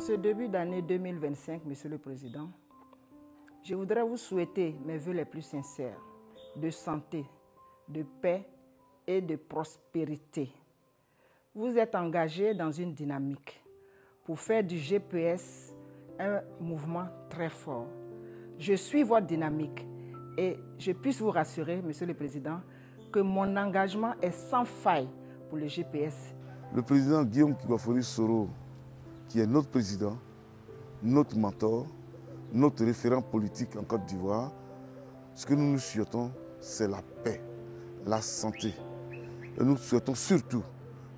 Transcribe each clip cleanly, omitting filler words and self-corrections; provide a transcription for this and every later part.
En ce début d'année 2025, Monsieur le Président, je voudrais vous souhaiter mes vœux les plus sincères de santé, de paix et de prospérité. Vous êtes engagé dans une dynamique pour faire du GPS un mouvement très fort. Je suis votre dynamique et je puisse vous rassurer, Monsieur le Président, que mon engagement est sans faille pour le GPS. Le président Guillaume Kibafori Soro, qui est notre président, notre mentor, notre référent politique en Côte d'Ivoire, ce que nous nous souhaitons, c'est la paix, la santé. Et nous souhaitons surtout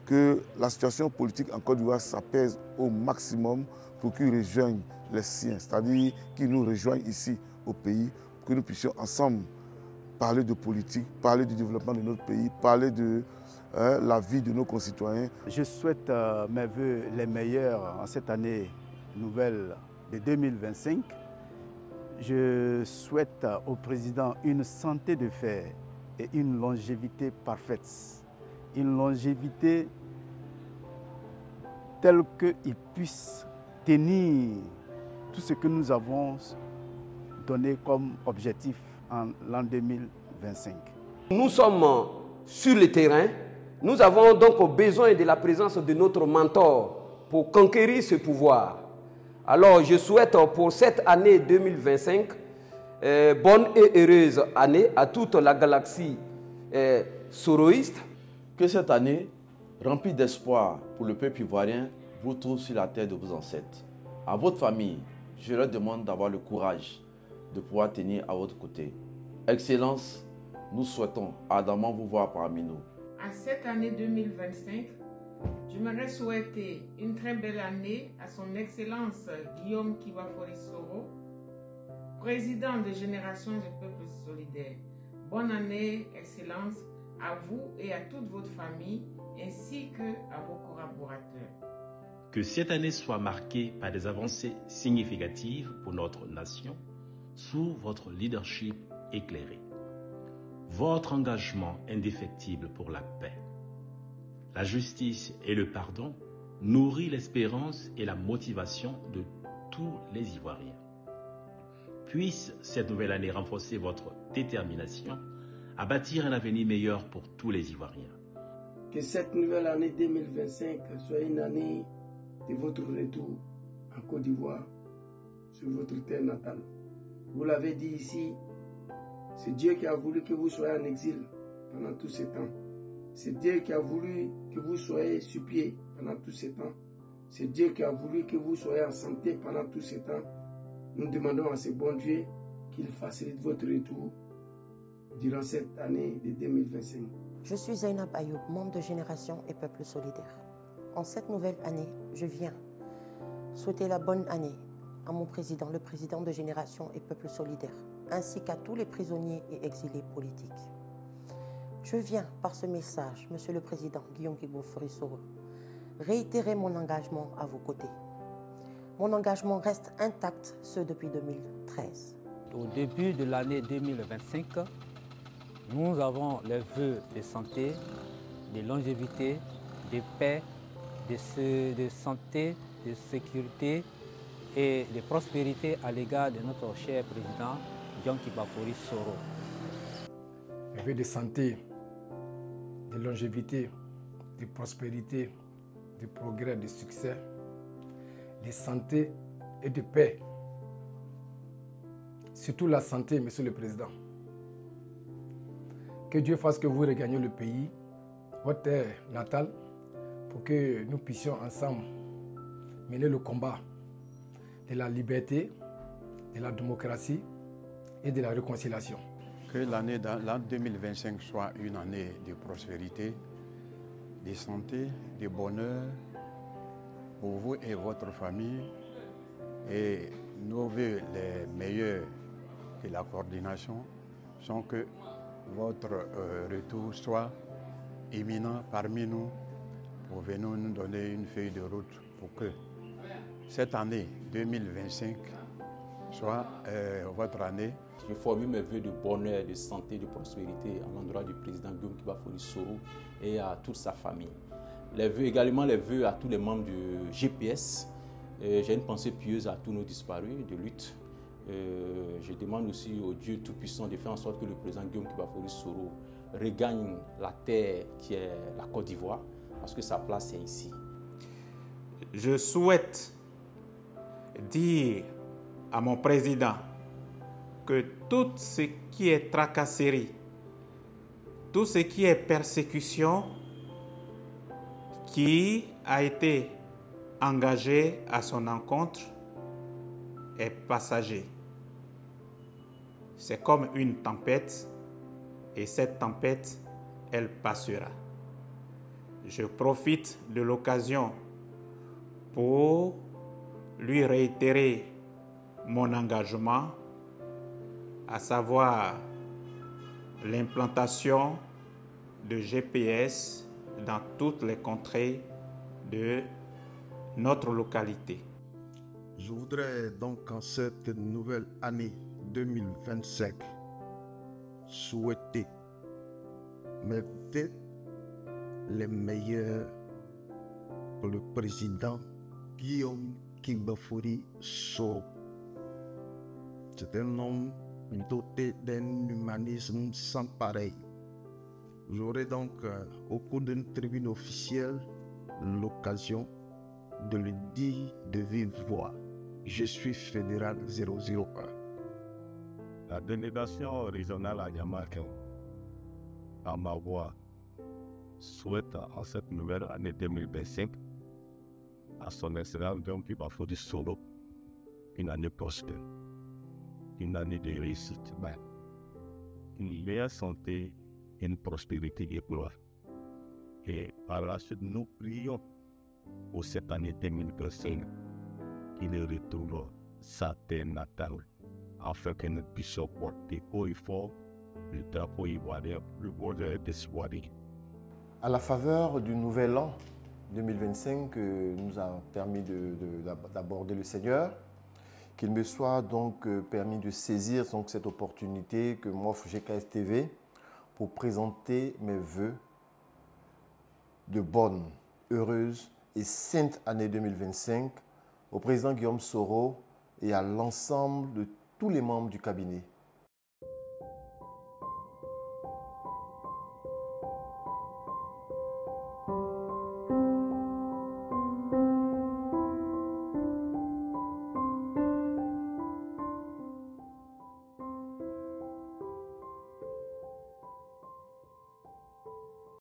que la situation politique en Côte d'Ivoire s'apaise au maximum pour qu'ils rejoignent les siens, c'est-à-dire qu'ils nous rejoignent ici au pays, pour que nous puissions ensemble parler de politique, parler du développement de notre pays, parler de la vie de nos concitoyens. Je souhaite mes vœux les meilleurs en cette année nouvelle de 2025. Je souhaite au président une santé de fer et une longévité parfaite. Une longévité telle qu'il puisse tenir tout ce que nous avons donné comme objectif en l'an 2025. Nous sommes sur le terrain. Nous avons donc besoin de la présence de notre mentor pour conquérir ce pouvoir. Alors je souhaite pour cette année 2025, bonne et heureuse année à toute la galaxie soroïste. Que cette année, remplie d'espoir pour le peuple ivoirien, vous trouve sur la terre de vos ancêtres. À votre famille, je leur demande d'avoir le courage de pouvoir tenir à votre côté. Excellence, nous souhaitons ardemment vous voir parmi nous. À cette année 2025, j'aimerais souhaiter une très belle année à son Excellence Guillaume Kibafori Soro, président de Génération du Peuple Solidaire. Bonne année, Excellence, à vous et à toute votre famille, ainsi qu'à vos collaborateurs. Que cette année soit marquée par des avancées significatives pour notre nation, sous votre leadership éclairé. Votre engagement indéfectible pour la paix, la justice et le pardon nourrit l'espérance et la motivation de tous les Ivoiriens. Puisse cette nouvelle année renforcer votre détermination à bâtir un avenir meilleur pour tous les Ivoiriens. Que cette nouvelle année 2025 soit une année de votre retour en Côte d'Ivoire, sur votre terre natale. Vous l'avez dit ici, c'est Dieu qui a voulu que vous soyez en exil pendant tous ces temps. C'est Dieu qui a voulu que vous soyez sur pied pendant tous ces temps. C'est Dieu qui a voulu que vous soyez en santé pendant tous ces temps. Nous demandons à ce bon Dieu qu'il facilite votre retour durant cette année de 2025. Je suis Zainab Ayoub, membre de Génération et Peuple Solidaire. En cette nouvelle année, je viens souhaiter la bonne année à mon président, le président de Génération et Peuple Solidaire, ainsi qu'à tous les prisonniers et exilés politiques. Je viens, par ce message, Monsieur le Président Guillaume Kibafori Soro, réitérer mon engagement à vos côtés. Mon engagement reste intact, ce depuis 2013. Au début de l'année 2025, nous avons les vœux de santé, de longévité, de paix, de santé, de sécurité et de prospérité à l'égard de notre cher président Guillaume Kibafori Soro. Les vœux de santé, de longévité, de prospérité, de progrès, de succès, de santé et de paix. Surtout la santé, Monsieur le Président. Que Dieu fasse que vous regagniez le pays, votre terre natale, pour que nous puissions ensemble mener le combat de la liberté, de la démocratie et de la réconciliation. Que l'année 2025 soit une année de prospérité, de santé, de bonheur pour vous et votre famille. Et nos vœux les meilleurs de la coordination sont que votre retour soit imminent parmi nous pour venir nous donner une feuille de route pour que cette année 2025 soit votre année. Je formule mes vœux de bonheur, de santé, de prospérité à l'endroit du président Guillaume Kibafori Soro et à toute sa famille. Également les vœux à tous les membres du GPS, J'ai une pensée pieuse à tous nos disparus de lutte. Je demande aussi au Dieu Tout-Puissant de faire en sorte que le président Guillaume Kiba-Fori Soro regagne la terre qui est la Côte d'Ivoire, parce que sa place est ici. Je souhaite dire à mon président que tout ce qui est tracasserie, tout ce qui est persécution qui a été engagé à son encontre est passager. C'est comme une tempête et cette tempête, elle passera. Je profite de l'occasion pour lui réitérer mon engagement, à savoir l'implantation de GPS dans toutes les contrées de notre localité. Je voudrais donc en cette nouvelle année 2025 souhaiter mes vœux les meilleurs pour le président Guillaume Kiba-Fori Soro. C'est un homme doté d'un humanisme sans pareil. J'aurai donc, au cours d'une tribune officielle, l'occasion de le dire de vive voix. Je suis fédéral 001. La délégation régionale à Yamaka, à ma voix, souhaite en cette nouvelle année 2025 à son excellence Guillaume Kiba-Fori Soro une année prospère, une année de réussite, une meilleure santé, une prospérité et gloire. Et par la suite, nous prions pour cette année 2025 qu'il retrouve sa terre natale, afin que nous puissions porter haut et fort le drapeau ivoirien, le bonheur d'espoir. À la faveur du nouvel an 2025 nous a permis d'aborder le Seigneur, qu'il me soit donc permis de saisir donc cette opportunité que m'offre GKS TV pour présenter mes vœux de bonne, heureuse et sainte année 2025 au président Guillaume Soro et à l'ensemble de tous les membres du cabinet.